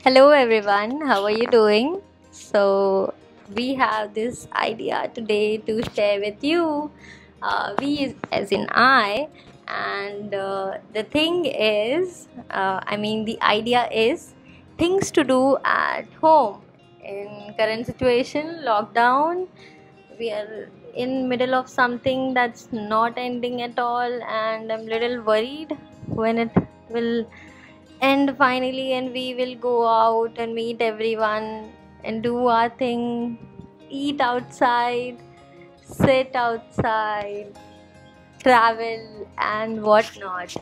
Hello everyone, how are you doing? So, we have this idea today to share with you. As in I, and the thing is, the idea is things to do at home. In current situation, lockdown, we are in middle of something that's not ending at all, and I'm little worried when it will end finally, and we will go out and meet everyone and do our thing, eat outside, sit outside, travel and whatnot.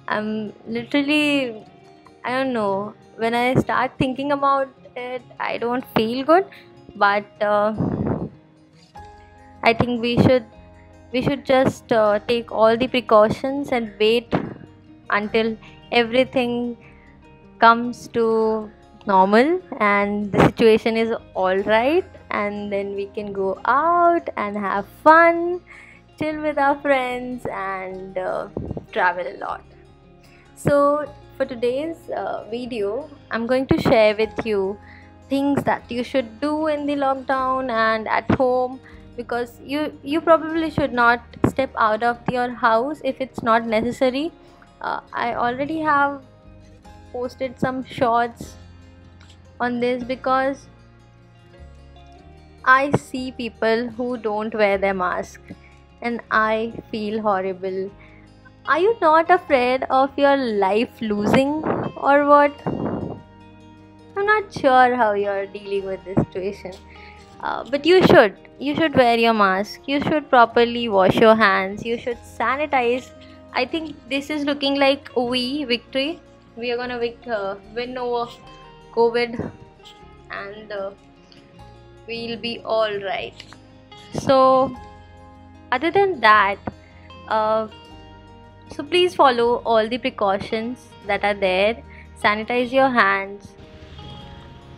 I'm literally, I don't know, when I start thinking about it I don't feel good, but I think we should just take all the precautions and wait until everything comes to normal and the situation is all right, and then we can go out and have fun, chill with our friends, and travel a lot. So for today's video I'm going to share with you things that you should do in the lockdown and at home, because you probably should not step out of your house if it's not necessary. I already have posted some shots on this because I see people who don't wear their mask and I feel horrible. Are you not afraid of your life losing or what? I'm not sure how you're dealing with this situation. But you should wear your mask, you should properly wash your hands, you should sanitize. I think this is looking like victory. We are gonna win over COVID, and we'll be all right. So other than that, uh, so please follow all the precautions that are there. Sanitize your hands.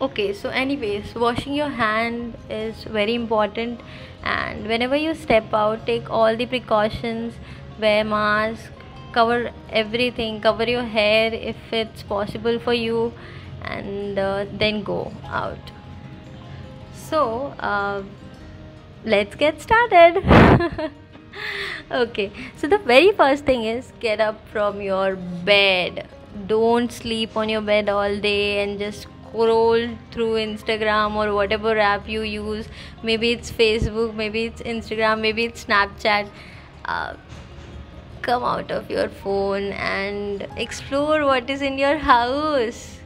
Okay, so anyways, washing your hand is very important, and whenever you step out, take all the precautions, wear mask, cover everything, cover your hair if it's possible for you, and then go out. So, let's get started. Okay, so the very first thing is get up from your bed. Don't sleep on your bed all day and just scroll through Instagram or whatever app you use. Maybe it's Facebook, maybe it's Instagram, maybe it's Snapchat. uh, come out of your phone and explore what is in your house.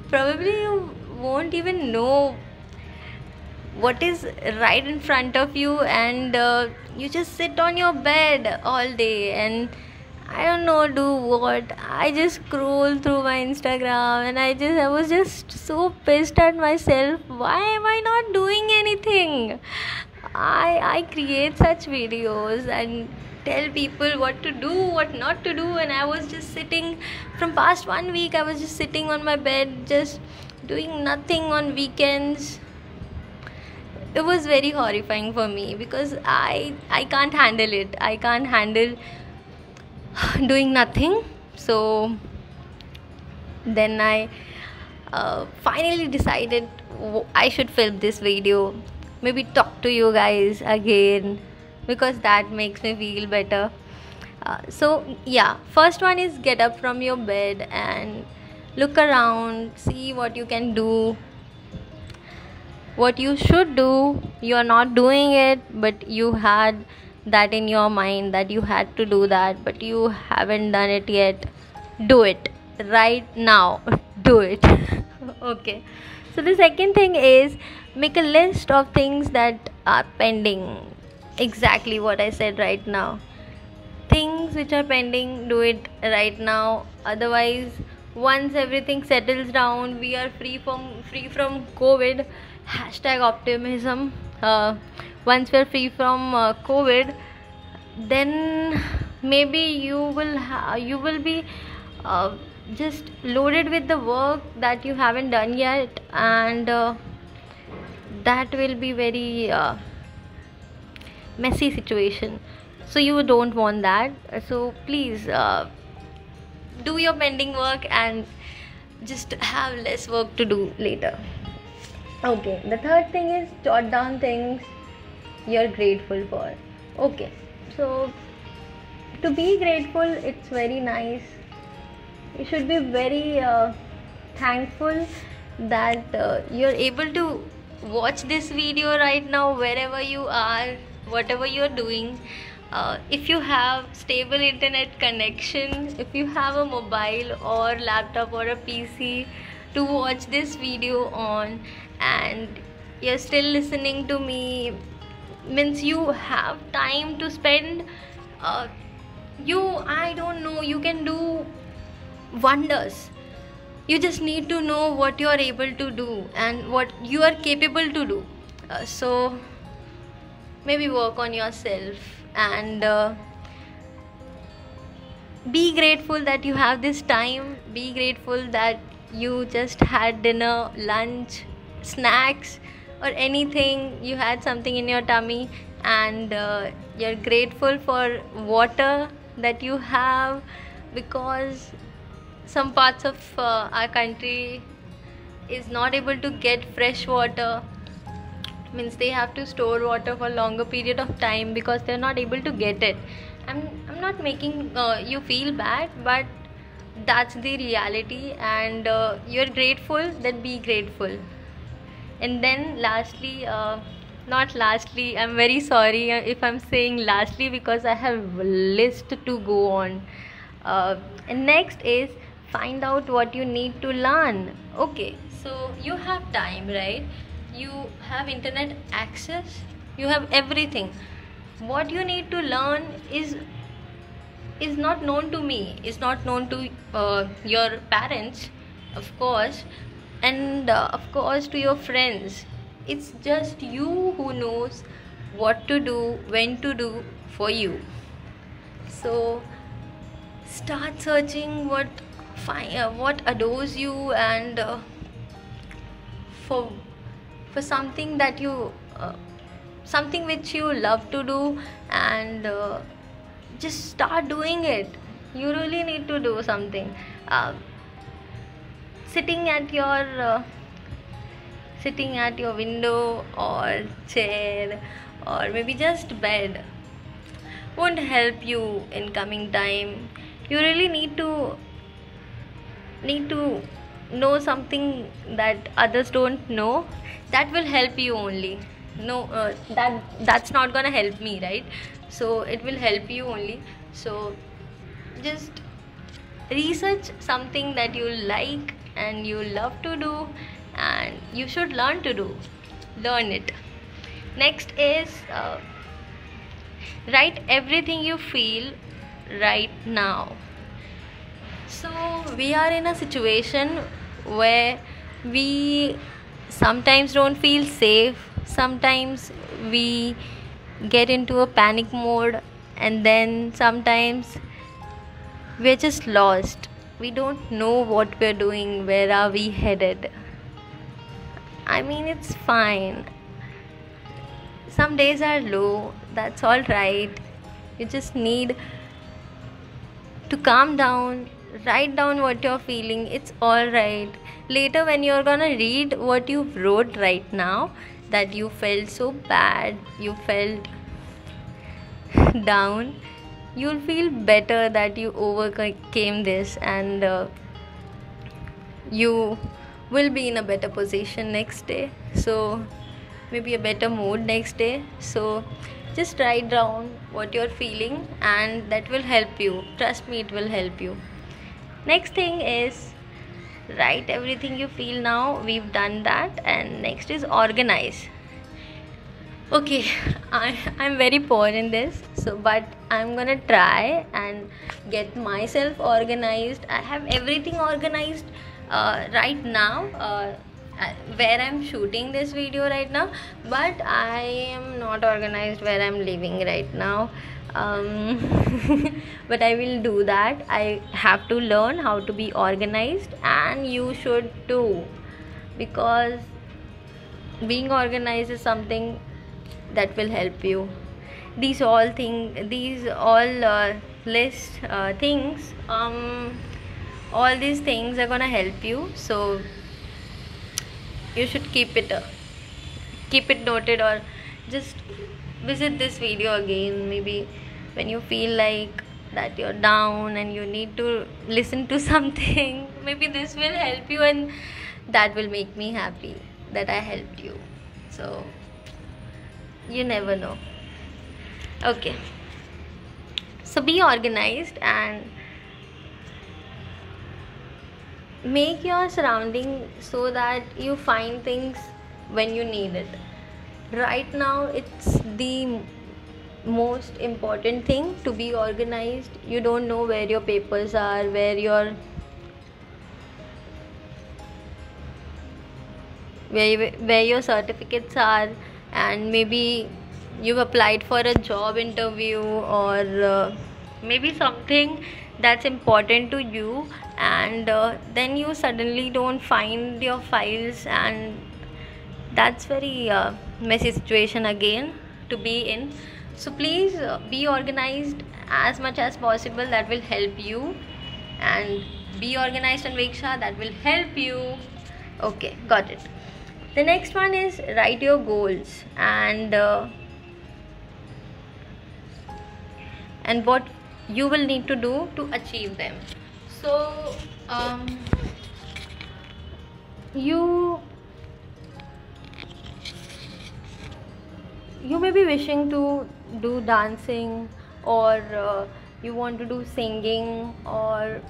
Probably you won't even know what is right in front of you, and you just sit on your bed all day and I don't know do what. I just scroll through my Instagram and I was just so pissed at myself. Why am I not doing anything? I create such videos and tell people what to do, what not to do, and I was just sitting from past 1 week. I was just sitting on my bed, just doing nothing on weekends. It was very horrifying for me because I can't handle it. I can't handle doing nothing. So then I finally decided I should film this video, maybe talk to you guys again, because that makes me feel better. So yeah, first one is get up from your bed and look around, see what you can do, what you should do. You're not doing it, but you had that in your mind that you had to do that, but you haven't done it yet. Do it right now. Do it. Okay, so the second thing is make a list of things that are pending. Exactly what I said right now. Things which are pending, do it right now. Otherwise, once everything settles down, we are free from COVID. Hashtag optimism. Once we're free from COVID, then maybe you will be uh, just loaded with the work that you haven't done yet, and that will be very messy situation. So you don't want that. So please do your pending work and just have less work to do later. Okay, the third thing is jot down things you're grateful for. Okay, so to be grateful, it's very nice. You should be very thankful that you're able to watch this video right now, wherever you are, whatever you're doing. If you have stable internet connection, if you have a mobile or laptop or a PC to watch this video on, and you're still listening to me, means you have time to spend. I don't know, you can do wonders. You just need to know what you are able to do and what you are capable to do. So maybe work on yourself and be grateful that you have this time. Be grateful that you just had dinner, lunch, snacks, or anything. You had something in your tummy, and you're grateful for water that you have, because some parts of our country is not able to get fresh water. Means they have to store water for longer period of time because they're not able to get it. I'm not making you feel bad, but that's the reality, and you're grateful, then be grateful. And then lastly, not lastly, I'm very sorry if I'm saying lastly, because I have a list to go on. And next is find out what you need to learn. Okay, so you have time, right? You have internet access, you have everything. What you need to learn is not known to me, is not known to your parents, of course, and of course to your friends. It's just you who knows what to do, when to do for you. So start searching what adores you, and for something that you something which you love to do, and just start doing it. You really need to do something. Sitting at your window or chair, or maybe just bed, won't help you in coming time. You really need to know something that others don't know. That will help you only. No, that's not gonna help me, right? So it will help you only. So just research something that you like and you love to do, and you should learn it. Next is write everything you feel right now. So we are in a situation where we sometimes don't feel safe, sometimes we get into a panic mode, and then sometimes we're just lost. We don't know what we're doing, where are we headed. I mean, it's fine. Some days are low, that's all right. You just need to calm down, write down what you're feeling. It's all right. Later, when you're gonna read what you wrote right now, that you felt so bad, you felt down, you'll feel better that you overcame this, and you will be in a better position next day. So maybe a better mood next day. So just write down what you're feeling, and that will help you. Trust me, it will help you. Next thing is write everything you feel now. We've done that. And next is organize. Okay, I'm very poor in this, so but I'm gonna try and get myself organized. I have everything organized right now, where I'm shooting this video right now, but I am not organized where I'm living right now. But I will do that. I have to learn how to be organized, and you should too, because being organized is something that will help you. These all list things all these things are gonna help you. So you should keep it noted, or just visit this video again maybe when you feel like that you're down and you need to listen to something. Maybe this will help you, and that will make me happy that I helped you. So you never know. Okay, so be organized and make your surrounding so that you find things when you need it. Right now it's the most important thing to be organized. You don't know where your papers are, where your certificates are, and maybe you've applied for a job interview, or maybe something that's important to you, and then you suddenly don't find your files, and that's very messy situation again to be in. So please be organized as much as possible. That will help you. And be organized, and Veksha, that will help you. Okay, got it. The next one is write your goals and what you will need to do to achieve them. So you may be wishing to do dancing, or you want to do singing, or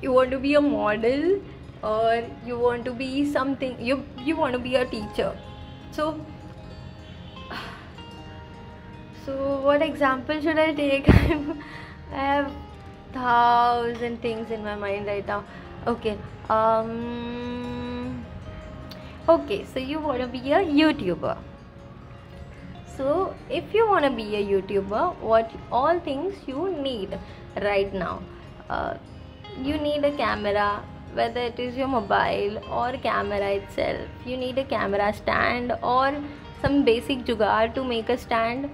you want to be a model, or you want to be something, you want to be a teacher. So what example should I take? I have 1,000 things in my mind right now. Okay, so you want to be a YouTuber. So if you want to be a YouTuber, what all things you need right now? You need a camera, whether it is your mobile or camera itself. You need a camera stand or some basic jugaad to make a stand.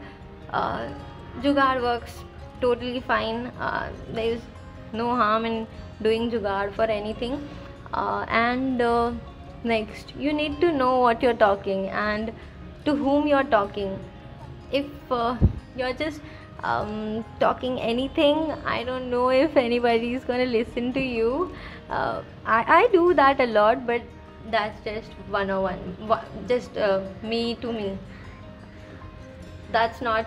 Jugaad works totally fine. There is no harm in doing jugaad for anything. Next, you need to know what you're talking and to whom you're talking. If you're just talking anything, I don't know if anybody is gonna listen to you. I do that a lot, but that's just one-on-one, just me to me. That's not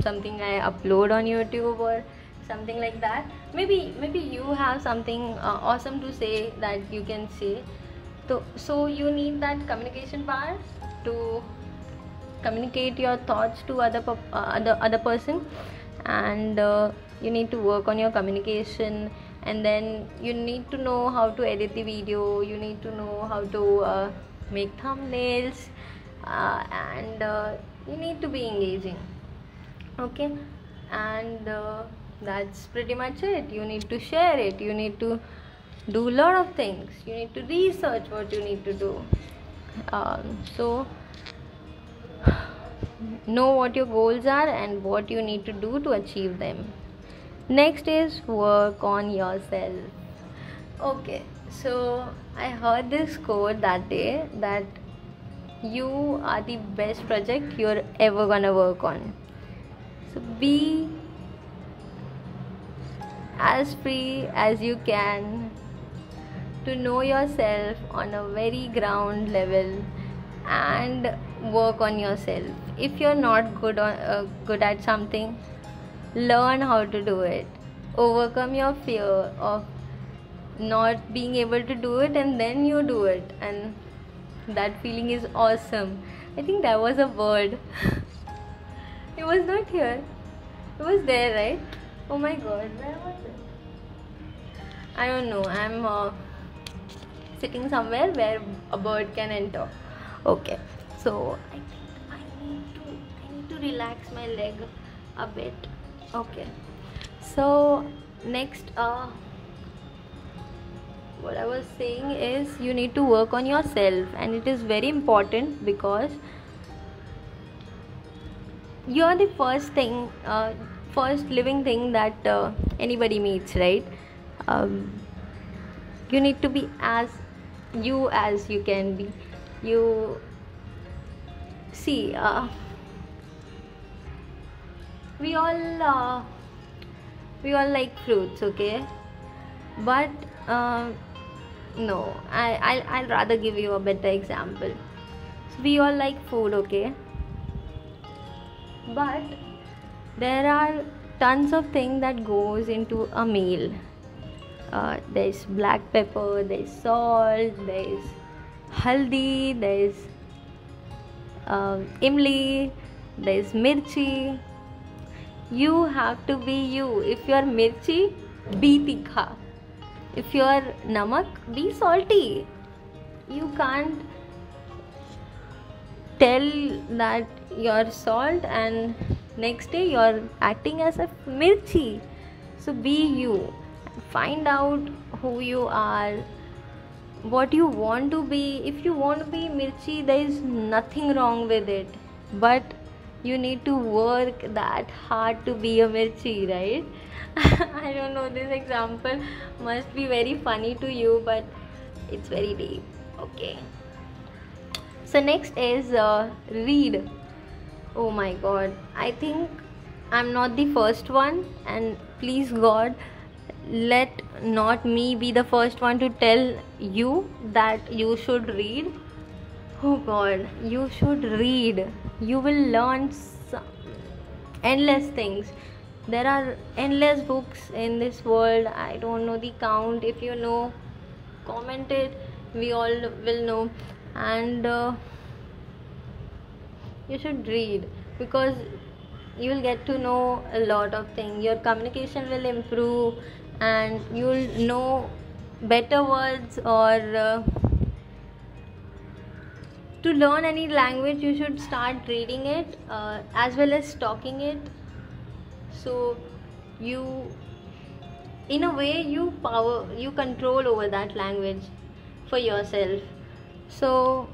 something I upload on YouTube or something like that. Maybe you have something awesome to say that you can say. So you need that communication power to communicate your thoughts to other person, and you need to work on your communication. And then you need to know how to edit the video, you need to know how to make thumbnails, and you need to be engaging. Okay, and that's pretty much it. You need to share it, you need to do a lot of things, you need to research what you need to do. So know what your goals are and what you need to do to achieve them. Next is work on yourself. Okay, so I heard this quote that day, that you are the best project you're ever gonna work on. So be as free as you can to know yourself on a very ground level and work on yourself. If you're not good at something, learn how to do it. Overcome your fear of not being able to do it, and then you do it, and that feeling is awesome. I think that was a word. It was not here. It was there, right? Oh my god, where was it? I don't know. I'm sitting somewhere where a bird can enter. Okay, so I think I need to relax my leg a bit. Okay, so next, what I was saying is you need to work on yourself, and it is very important because you are the first living thing that anybody meets, right? You need to be as you can be. You see, we all like fruits, okay? But no, I'll rather give you a better example. So we all like food, okay? But there are tons of things that goes into a meal. There's black pepper, there's salt, there's haldi, there's imli, there's mirchi. You have to be you. If you're mirchi, be tikha. If you're namak, be salty. You can't tell that you're salt and next day you're acting as a mirchi. So be you. Find out who you are, what you want to be. If you want to be mirchi, there is nothing wrong with it, but you need to work that hard to be a mirchi, right? I don't know, this example must be very funny to you, but it's very deep. Okay, so next is read. Oh my god, I think I'm not the first one, and please god, let not me be the first one to tell you that you should read. Oh god, you should read. You will learn endless things. There are endless books in this world. I don't know the count. If you know, comment it. We all will know. And you should read, because you will get to know a lot of things. Your communication will improve and you'll know better words. Or to learn any language, you should start reading it as well as talking it. So you, in a way, you control over that language for yourself. So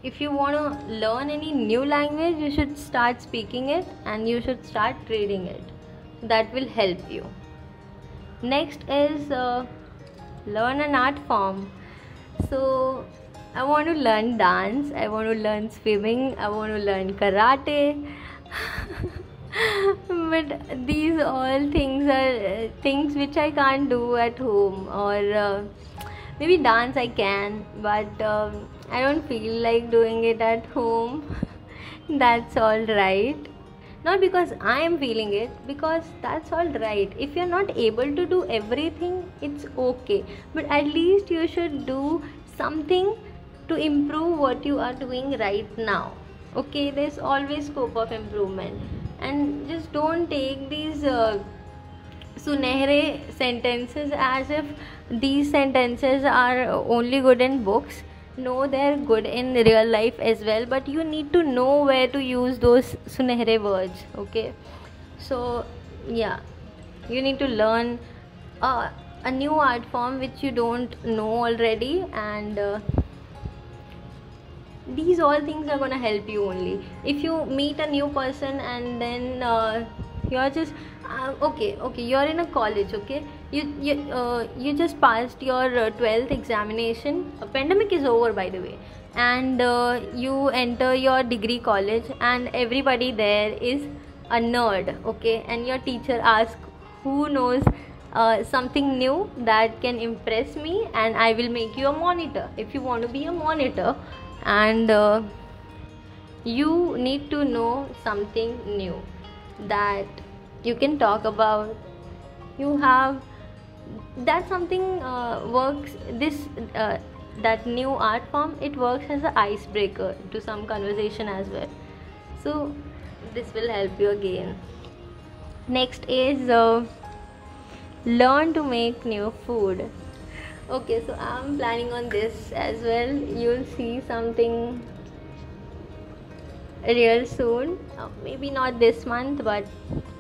if you want to learn any new language, you should start speaking it and you should start reading it. That will help you. Next is learn an art form. So I want to learn dance, I want to learn swimming, I want to learn karate. But these all things are things which I can't do at home. Or maybe dance I can, but I don't feel like doing it at home. That's all right. Not because I am feeling it, because that's all right. If you're not able to do everything, it's okay. But at least you should do something to improve what you are doing right now. Okay, there's always scope of improvement. And just don't take these sunehre sentences as if these sentences are only good in books. No, they're good in real life as well, but you need to know where to use those sunehre words. Okay, so yeah, you need to learn a new art form which you don't know already. And these all things are gonna help you only. If you meet a new person and then you're just okay, you're in a college, okay, you just passed your 12th examination. Pandemic is over, by the way, and you enter your degree college and everybody there is a nerd, okay, and your teacher asks, who knows something new that can impress me, and I will make you a monitor. If you want to be a monitor, and you need to know something new that you can talk about. You have that something works, this that new art form, it works as an icebreaker to some conversation as well. So this will help you again. Next is learn to make new food. Okay, so I'm planning on this as well. You'll see something real soon. Maybe not this month, but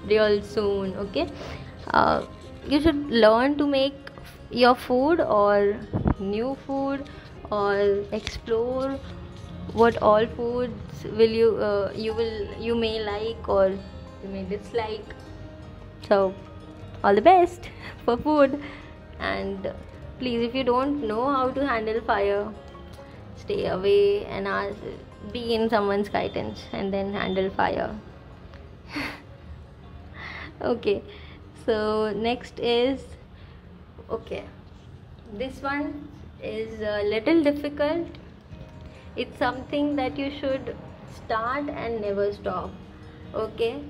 real soon. Okay, you should learn to make your food or new food, or explore what all foods will you may like or you may dislike. So all the best for food. And please, if you don't know how to handle fire, stay away and be in someone's guidance and then handle fire. Okay, so next is, okay, this one is a little difficult. It's something that you should start and never stop. Okay,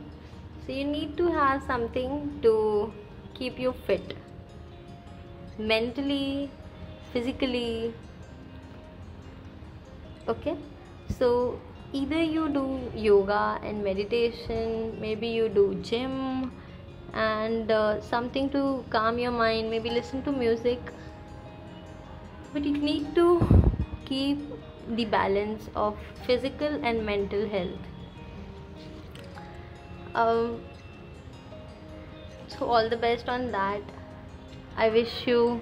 so you need to have something to keep you fit mentally, physically. Okay, so either you do yoga and meditation, maybe you do gym and something to calm your mind, maybe listen to music, but you need to keep the balance of physical and mental health. So all the best on that. I wish you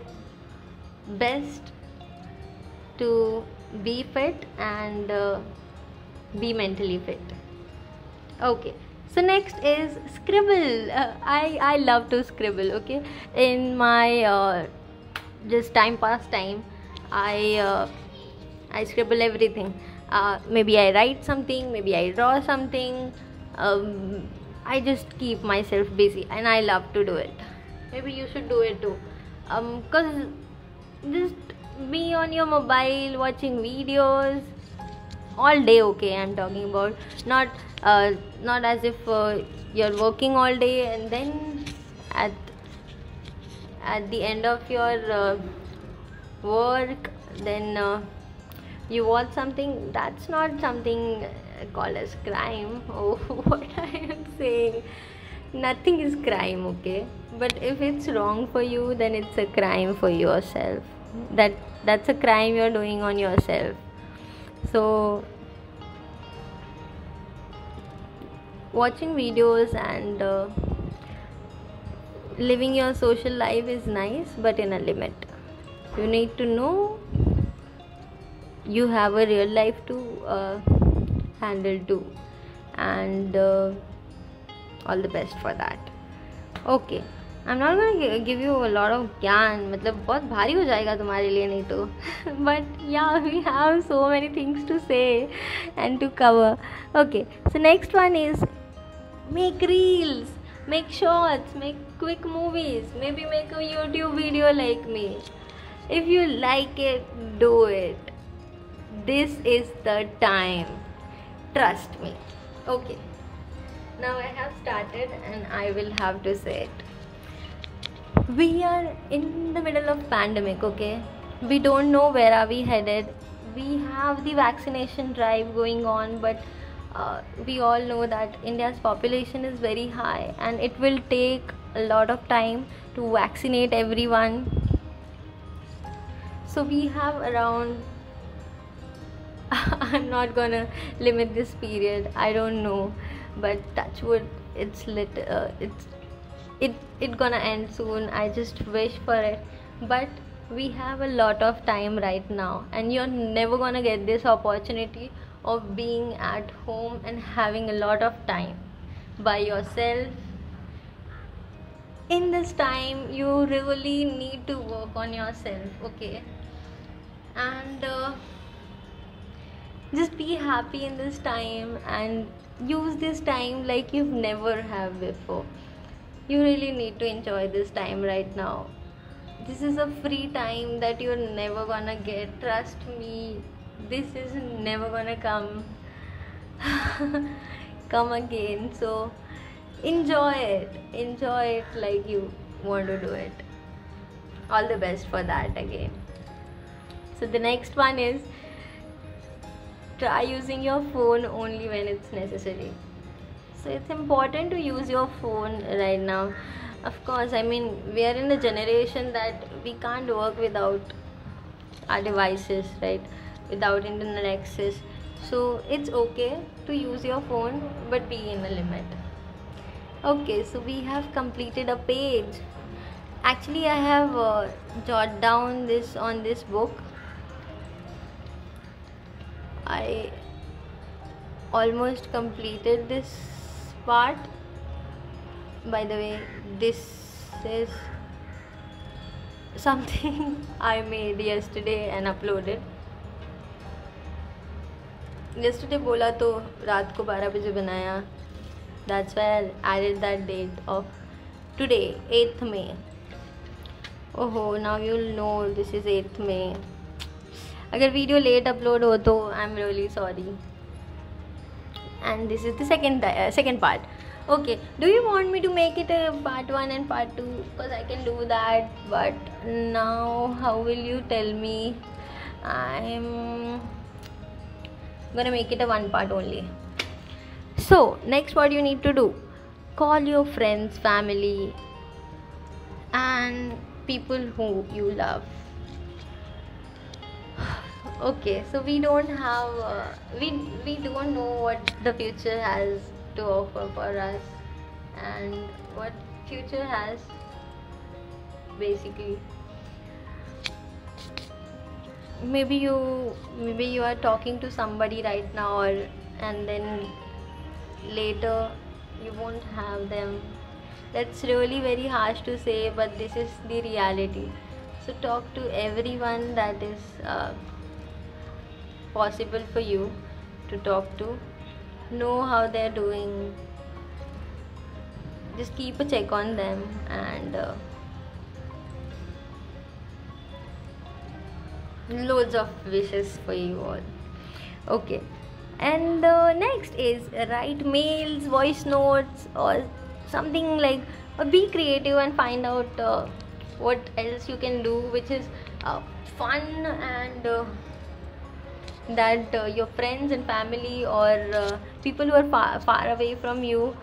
best to be fit and be mentally fit. Okay, so next is scribble. I love to scribble. Okay, in my just time pass time, I scribble everything. Maybe I write something, maybe I draw something. I just keep myself busy and I love to do it. Maybe you should do it too. Cause just be on your mobile watching videos all day. Okay, I'm talking about not as if you're working all day and then at the end of your work then you watch something. That's not something called as crime. Oh, what I am saying, nothing is crime, okay, but if it's wrong for you, then it's a crime for yourself. That's a crime you're doing on yourself. So watching videos and living your social life is nice, but in a limit. You need to know you have a real life to handle too, and all the best for that. Okay, I'm not gonna give you a lot of ज्ञान, मतलब बहुत भारी हो जाएगा तुम्हारे लिए नहीं तो but yeah, we have so many things to say and to cover. Okay, so next one is make reels, make shorts, make quick movies, maybe make a YouTube video like me. If you like it, do it. This is the time. Trust me. Okay. Now I have started and I will have to say it. We are in the middle of pandemic, okay? We don't know where are we headed. We have the vaccination drive going on, but we all know that India's population is very high and it will take a lot of time to vaccinate everyone. So we have around I'm not gonna limit this period, I don't know, but touch wood, it's gonna end soon. I just wish for it, but we have a lot of time right now and you're never gonna get this opportunity of being at home and having a lot of time by yourself. In this time you really need to work on yourself, okay, and just be happy in this time and use this time like you've never have before. You really need to enjoy this time right now. This is a free time that you're never gonna get. Trust me, this is never gonna come again. So enjoy it like you want to do it. All the best for that again. So the next one is try using your phone only when it's necessary. So it's important to use your phone right now. Of course, I mean, we are in a generation that we can't work without our devices, right? Without internet access. So it's okay to use your phone, but be in a limit. Okay, so we have completed a page. Actually, I have jotted down this on this book. I almost completed this part. By the way, this is something I made yesterday and uploaded. Yesterday बोला तो रात को 12 बजे बनाया. That's why I added that date of today, 8th May. Oh, now you'll know this is 8th May. अगर video late upload हो तो I am really sorry. And this is the second part. Okay, do you want me to make it a part 1 and part 2? Because I can do that, but now how will you tell me? I'm gonna make it a 1 part only. So next, what you need to do, call your friends, family and people who you love. Okay, so we don't have we don't know what the future has to offer for us and what future has basically. Maybe you are talking to somebody right now, and then later you won't have them. That's really very harsh to say, but this is the reality. So talk to everyone that is possible for you to talk to. Know how they're doing. Just keep a check on them, and loads of wishes for you all. Okay, and next is write mails, voice notes, or something like, or be creative and find out what else you can do which is fun, and that your friends and family or people who are far away from you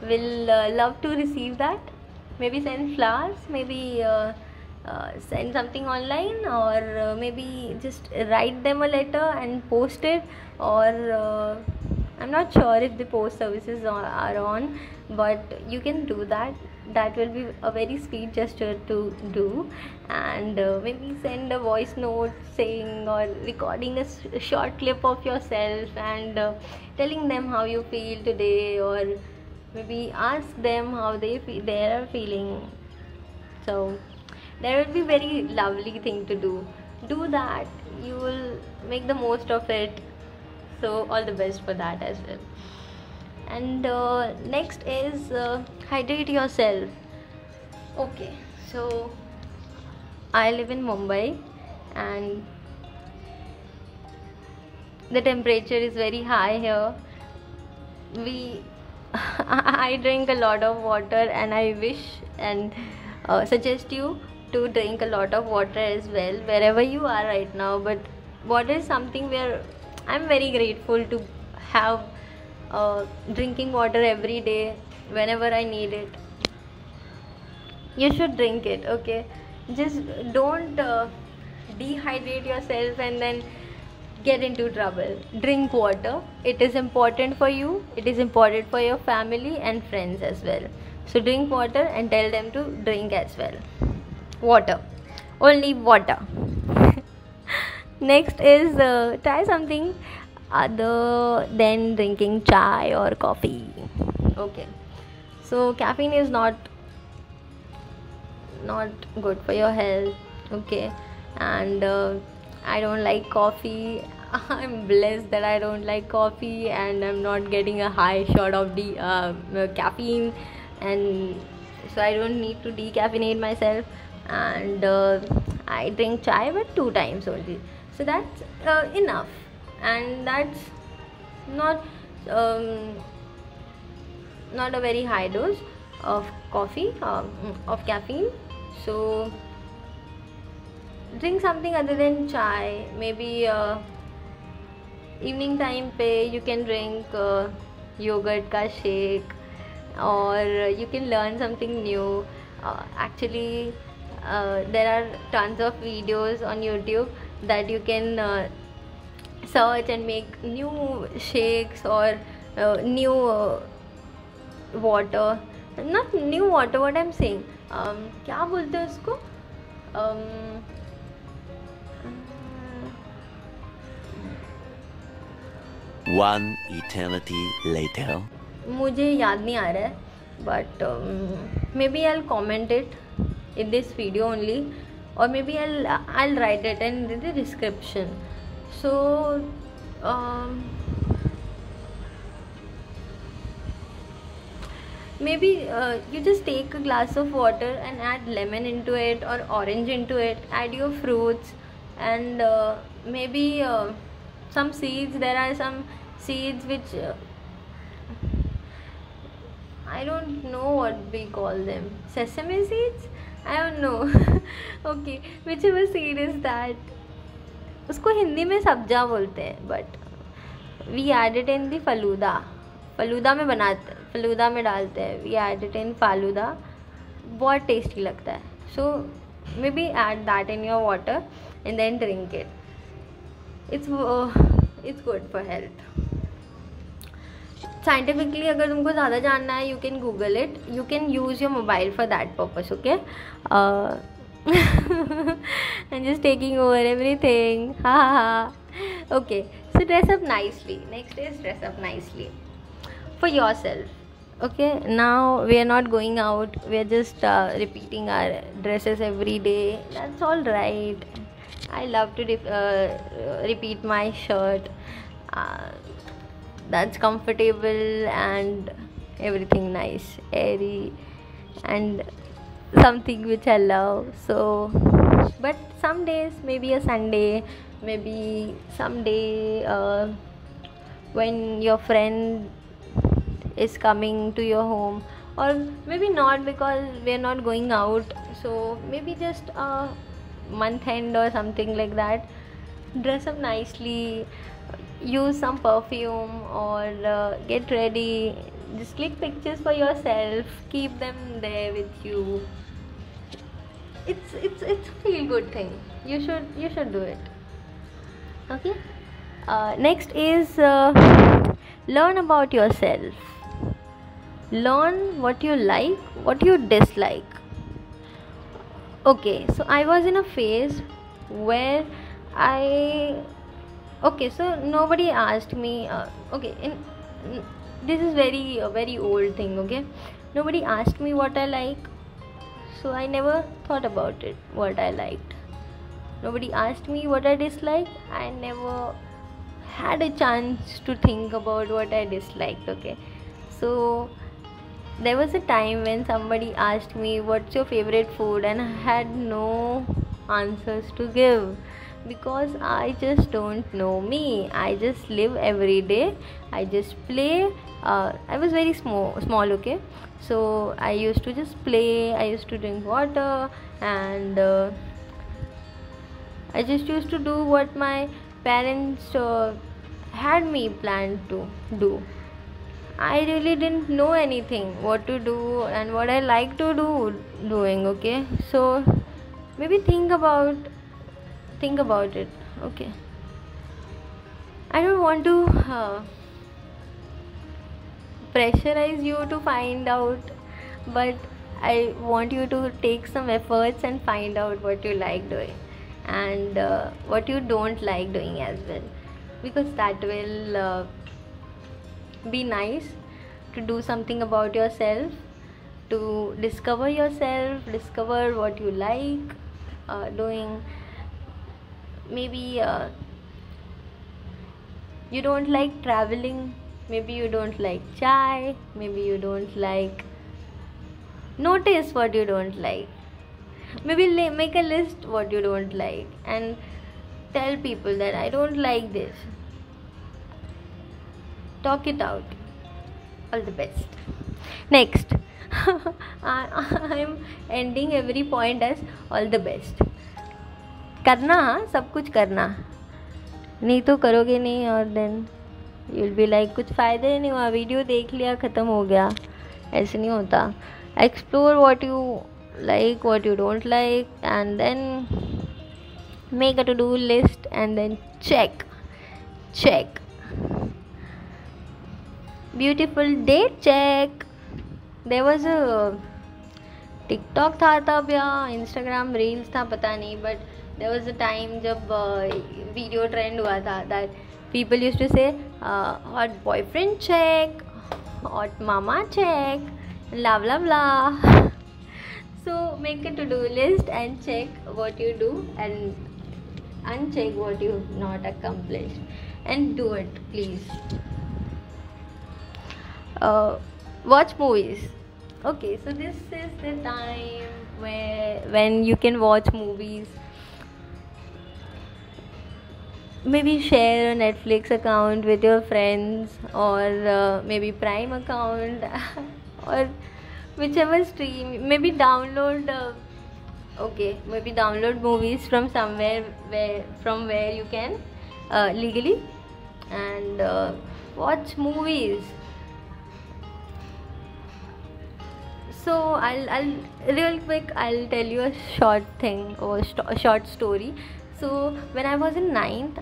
will love to receive that. Maybe send flowers, maybe send something online, or maybe just write them a letter and post it, or I'm not sure if the post services are on, but you can do that. That will be a very sweet gesture to do. And maybe send a voice note saying, or recording a short clip of yourself and telling them how you feel today, or maybe ask them how they are feeling. So that will be very lovely thing to do. Do that, you will make the most of it. So all the best for that as well. And next is hydrate yourself. Okay, so I live in Mumbai and the temperature is very high here. I drink a lot of water, and I wish and suggest you to drink a lot of water as well wherever you are right now. But water is something where I'm very grateful to have drinking water every day whenever I need it. You should drink it, okay? Just don't dehydrate yourself and then get into trouble. Drink water. It is important for you, it is important for your family and friends as well. So drink water and tell them to drink as well. Water, only water. Next is try something other than drinking chai or coffee. Okay, so caffeine is not good for your health, okay? And I don't like coffee. I'm blessed that I don't like coffee, and I'm not getting a high shot of the caffeine, and so I don't need to decaffeinate myself. And I drink chai but 2 times only, so that's enough. And that's not a very high dose of coffee, of caffeine. So drink something other than chai. Maybe evening time pe you can drink yogurt ka shake, or you can learn something new. Actually there are tons of videos on YouTube that you can search and make new shakes, or new water. Not new water, what I'm saying, क्या बोलते हैं उसको, One eternity later. मुझे याद नहीं आ रहा है, but maybe I'll comment it in this video only, or maybe I'll write it in the description. So maybe you just take a glass of water and add lemon into it or orange into it, add your fruits, and maybe some seeds. There are some seeds which I don't know what we call them, sesame seeds, I don't know. Okay, whichever seed is that, उसको हिंदी में सब्जा बोलते हैं, but we add it in the falooda. Falooda में बनाते, फलूदा में डालते हैं, we add it in falooda. बहुत टेस्टी लगता है. So maybe add that in your water and then drink it. It's good for health. Scientifically अगर तुमको ज़्यादा जानना है, you can Google it, you can use your mobile for that purpose. Okay, I'm just taking over everything. Ha ha ha. Okay, so dress up nicely. Next is dress up nicely for yourself. Okay, now we are not going out, we are just repeating our dresses every day. That's all right. I love to repeat my shirt. That's comfortable and everything nice, airy, and something which I love. So, but some days, maybe a Sunday, maybe someday when your friend is coming to your home, or maybe not because we are not going out, so maybe just a month end or something like that. Dress up nicely, use some perfume, or get ready. Just click pictures for yourself, keep them there with you. It's a feel good thing. You should do it. Okay. Next is learn about yourself. Learn what you like, what you dislike. Okay, so I was in a phase where so nobody asked me. This is very old thing. Okay, nobody asked me what I like, so I never thought about it, what I liked. Nobody asked me what I disliked, I never had a chance to think about what I disliked. Okay, so there was a time when somebody asked me what's your favorite food, and I had no answers to give, because I just don't know me. I just live every day, I just play. I was very small. Okay, so I used to just play, I used to drink water, and I just used to do what my parents had me planned to do. I really didn't know anything, what to do and what I like to doing. Okay, so maybe think about it. Okay, I don't want to pressurize you to find out, but I want you to take some efforts and find out what you like doing, and what you don't like doing as well, because that will be nice to do something about yourself, to discover yourself, discover what you like doing. Maybe you don't like traveling, maybe you don't like chai, maybe you don't like. Notice what you don't like. Maybe make a list what you don't like and tell people that I don't like this. Talk it out. All the best. Next. I am ending every point as all the best. करना, हाँ, सब कुछ करना, नहीं तो करोगे नहीं, और then you will be like कुछ फ़ायदा ही नहीं हुआ, वीडियो देख लिया ख़त्म हो गया. ऐसे नहीं होता. Explore what you like, what you don't like, and then make a to-do list and then check. Beautiful day, check. There was a TikTok था तब, या Instagram Reels था, पता नहीं, but there was a time जब video trend हुआ था, that people used to say hot boyfriend check, hot mama check, blah blah blah. So make a to-do list and check what you do and uncheck what you've not accomplished, and do it, please. Watch movies. Okay, so this is the time where when you can watch movies. Maybe share a Netflix account with your friends, or maybe Prime account, or whichever stream. Maybe download. Okay, maybe download movies from somewhere where you can legally, and watch movies. So I'll real quick I'll tell you a short thing or a short story. So when I was in ninth,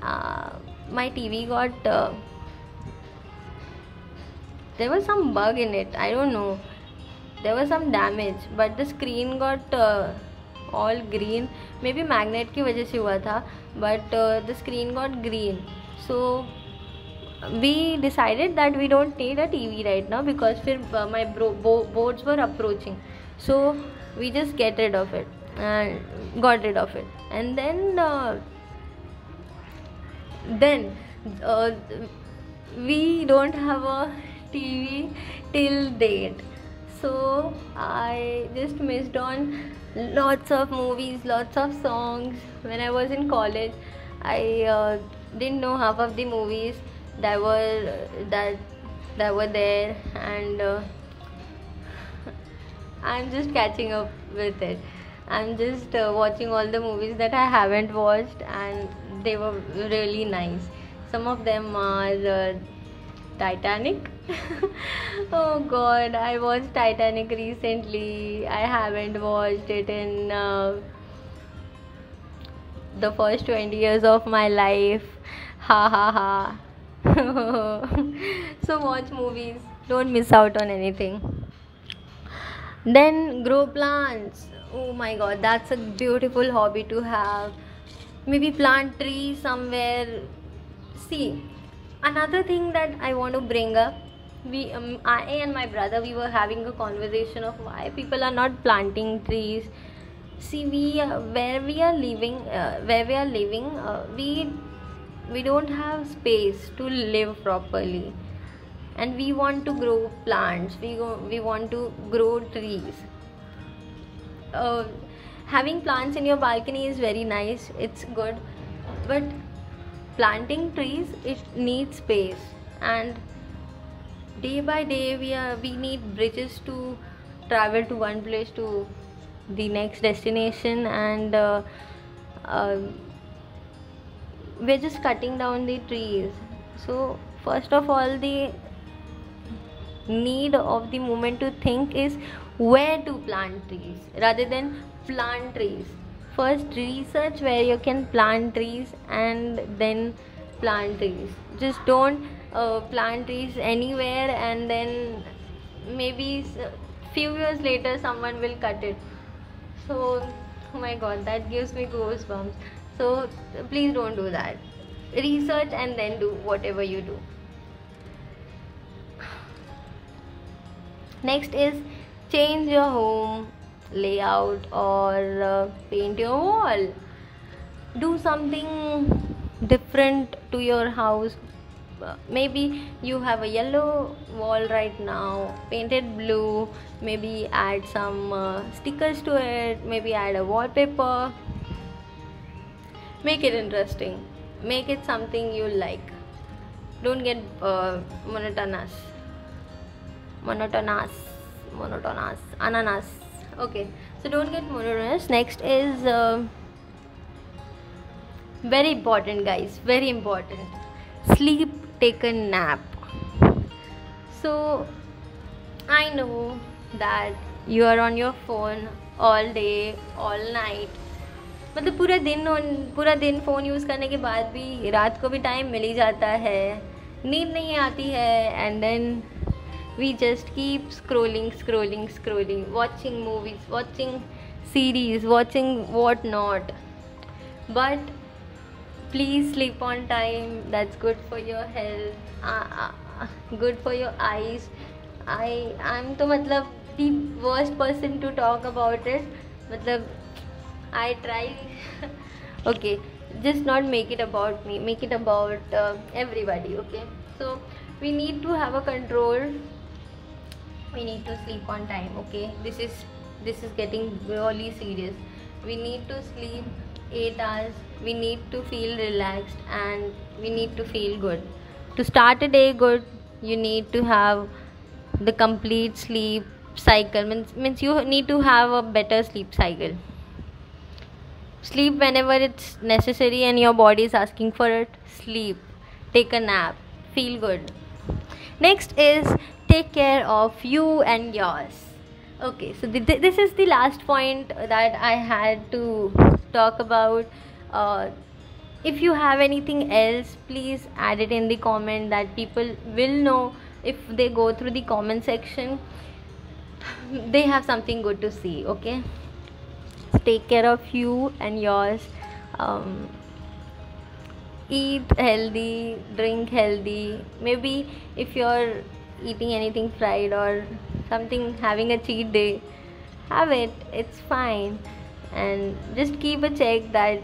my TV got there was some bug in it. I don't know. There was some damage, but the screen got all green. Maybe magnet की वजह से हुआ था, but the screen got green. So we decided that we don't need a TV right now because फिर my boards were approaching. So we just got rid of it, and then we don't have a TV till date. So I just missed on lots of movies, lots of songs. When I was in college, I didn't know half of the movies that were there, and I'm just catching up with it. I'm just watching all the movies that I haven't watched, and they were really nice. Some of them are Titanic. Oh god, I watched Titanic recently. I haven't watched it in the first 20 years of my life. Ha ha ha. So watch movies, don't miss out on anything. Then grow plants. Oh my god, that's a beautiful hobby to have. Maybe plant trees somewhere. See, another thing that I want to bring up, I and my brother, we were having a conversation of why people are not planting trees. See, where we are living, we don't have space to live properly, and we want to grow plants. We want to grow trees. Having plants in your balcony is very nice. It's good, but planting trees, it needs space, and day by day we need bridges to travel to one place to the next destination, and we're just cutting down the trees. So first of all, the need of the moment to think is where to plant trees rather than plant trees. First research where you can plant trees, and then plant trees. Just don't plant trees anywhere, and then maybe few years later someone will cut it. So oh my god, that gives me goosebumps. So please don't do that. Research and then do whatever you do. Next is change your home layout, or paint your wall. Do something different to your house. Maybe you have a yellow wall right now, paint it blue. Maybe add some stickers to it. Maybe add a wallpaper. Make it interesting. Make it something you like. Don't get monotonous. Ananas. Okay, so don't get monotonous. Next is very important, guys. Very important. Sleep. Take a nap. So I know that you are on your phone all day, all night. मतलब पूरा दिन phone use करने के बाद भी रात को भी टाइम मिल ही जाता है, नींद नहीं आती है, and then we just keep scrolling, watching movies, watching series, watching what not. But please sleep on time. That's good for your health, good for your eyes. I'm तो मतलब the worst person to talk about it. मतलब I try. Okay, just not make it about me, make it about everybody. Okay, so we need to have a control. We need to sleep on time. Okay, this is getting really serious. We need to sleep 8 hours. We need to feel relaxed and we need to feel good. To start a day good, you need to have the complete sleep cycle. Means you need to have a better sleep cycle. Sleep whenever it's necessary and your body is asking for it. Sleep, take a nap, feel good. Next is take care of you and yours. Okay, so this is the last point that I had to talk about. If you have anything else, please add it in the comment, that people will know. If they go through the comment section, they have something good to see. Okay, take care of you and yours. Eat healthy, drink healthy. Maybe if you're eating anything fried or something, having a cheat day, have it, it's fine. And just keep a check that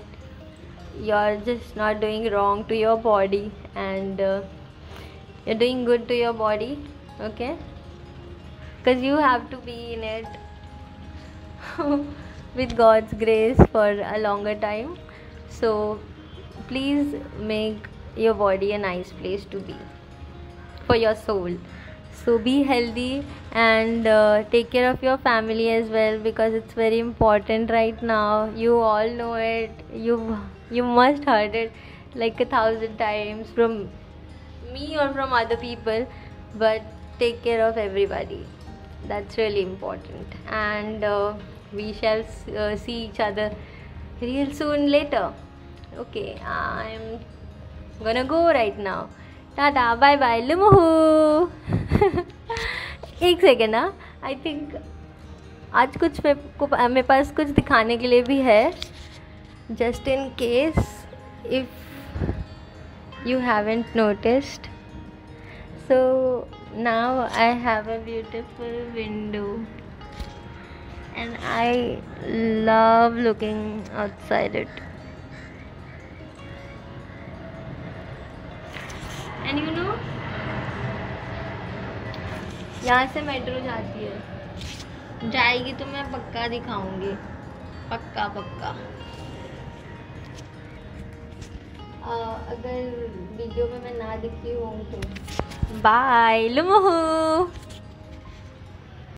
you're just not doing wrong to your body, and you're doing good to your body. Okay, because you have to be in it with God's grace for a longer time. So please make your body a nice place to be for your soul. So be healthy and take care of your family as well, because it's very important right now. You all know it. You must heard it like 1,000 times from me or from other people. But take care of everybody. That's really important. And we shall see each other real soon later. Okay, I'm gonna go right now. Tata bye bye लुमुहू. एक second ना, I think आज कुछ मेरे पास कुछ दिखाने के लिए भी है, just in case if you haven't noticed. So now I have a beautiful window and I love looking outside it. And you know, यहाँ से मेट्रो जाती है, जाएगी तो मैं पक्का दिखाऊंगी, पक्का पक्का. अगर वीडियो में मैं ना दिखी हूँ तो बाय लुमुहू.